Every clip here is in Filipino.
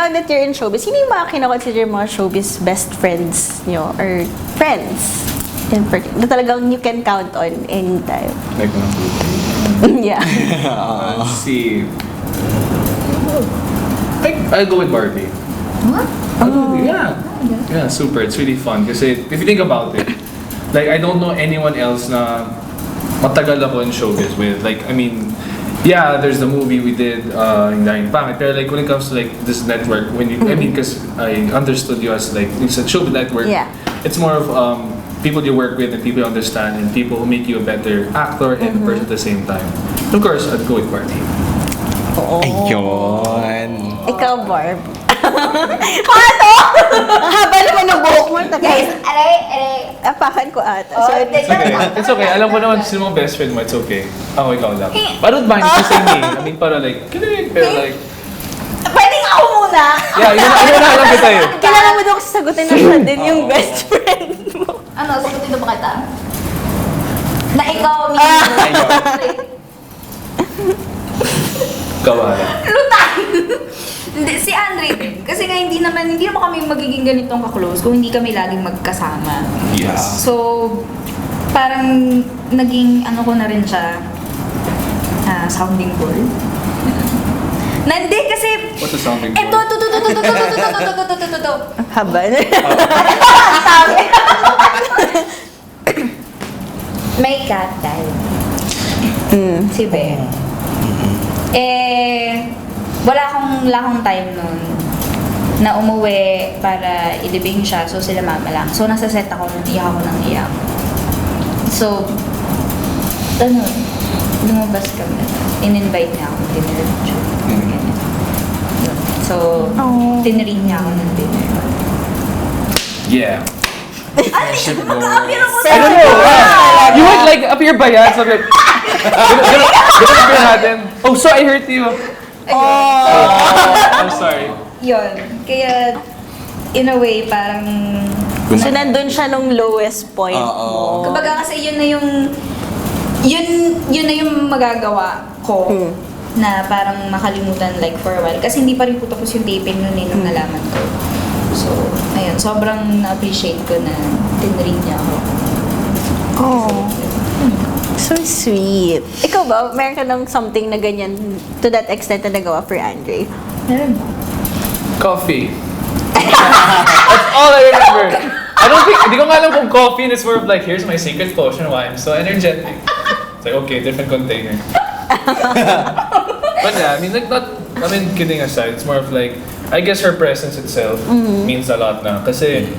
now that you're in showbiz, sino yung mga kinakonsider mga showbiz best friends nyo? Or friends? In particular, na talagang you can count on anytime. Like, Yeah. let's see. I'll go with Barbie. What? Yeah, super. It's really fun. Kasi if you think about it, like, I don't know anyone else na matagal ako in showbiz with. Like, I mean, yeah, there's the movie we did in Dahil Pangit. Pero like, when it comes to like this network, when you, I mean, because I understood you as like, it's a showbiz network. Yeah. It's more of people you work with and people you understand and people who make you a better actor and person at the same time. Of course, I'd go with Barbie. Ayun. Ikaw, Barb. Paano? Ang haba naman ng buhok mo. Guys, aray. Apakan ko ata. Oh, Sorry. It's okay. It's okay. Alam ko naman sino mong best friend mo. It's okay. Ako, ikaw lang. I don't mind if you say me. I mean, para like, kinig, pero like, Pwedeng ako muna. yeah, yun na alam kita eh. Kailangan mo daw sagutin na siya din yung best friend mo. Ano, sagutin na ba kita? Na ikaw, mismo. Kawala. Lutang! Hindi, si Andre din. Kasi nga hindi naman kami magiging ganitong ka-close kung hindi kami laging magkasama. Yes. So, parang naging ano ko na rin siya, sounding board. Nandi kasi, What's the sounding eto, to. Haba na. Sabi. May cat died. Si Bea. Wala akong time nun na umuwi para ilibing siya. So, sila mama lang. So, nasa set ako nun, iyak ako ng iyak. So, lumabas kami. In-invite niya ako ng dinner. Ganyan. Yun. So, tinreat niya ako ng dinner. Yeah. Friendship goals. I don't know. You went like up your bayan, so like, ganun natin. Oh, so I hurt you. I'm sorry. Yun. Kaya, in a way, parang... So, nandun siya nung lowest point mo. Kumbaga kasi yun na yung magagawa ko na parang makalimutan like for a while. Kasi hindi pa rin po tapos yung taping nun nung nalaman ko. So, ayun, sobrang na-appreciate ko na tinreat niya ako. Oh. So sweet. Ikaw ba, meron ka ng something na ganyan to that extent na nagawa for Andre? Meron ba? Coffee. That's all I remember. I don't think, hindi ko nga alam kung coffee and it's more of like, here's my secret potion why I'm so energetic. It's like, okay, different container. But yeah, I mean, like kidding aside, it's more of like, I guess her presence itself means a lot na. Kasi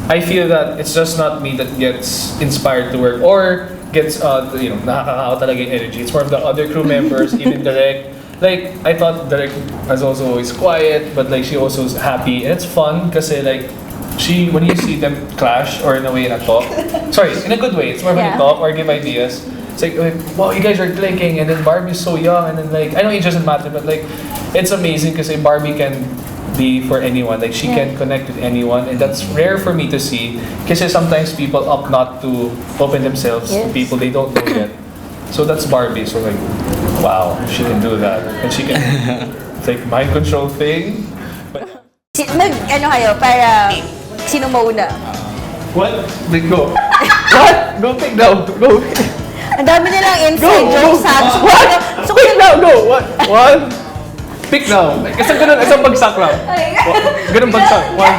I feel that it's just not me that gets inspired to work or gets, nakakakawa talaga yung energy. It's more of the other crew members, even Direk. Like, I thought Direk was also always quiet, but like she also is happy. And it's fun kasi like, when you see them clash or in a way na talk, sorry, in a good way, it's more when you talk or give ideas. It's like, wow, you guys are clicking, and then Barbie's so young, and then like, I know age doesn't matter, but like, it's amazing kasi Barbie can be for anyone. Like, she can connect with anyone, and that's rare for me to see. Kasi sometimes people opt not to open themselves to people they don't know yet. So that's Barbie. So like, wow, she can do that, and she can it's like mind control thing. But Ano kayo, para sino mauna? what? Like go. What? Go pick now. Go. Ang dami nilang inside jokes sa akin. What? So pick now. Go. What? One. Pick now. Isang ganun, isang bagsak lang. Ganun bagsak. One.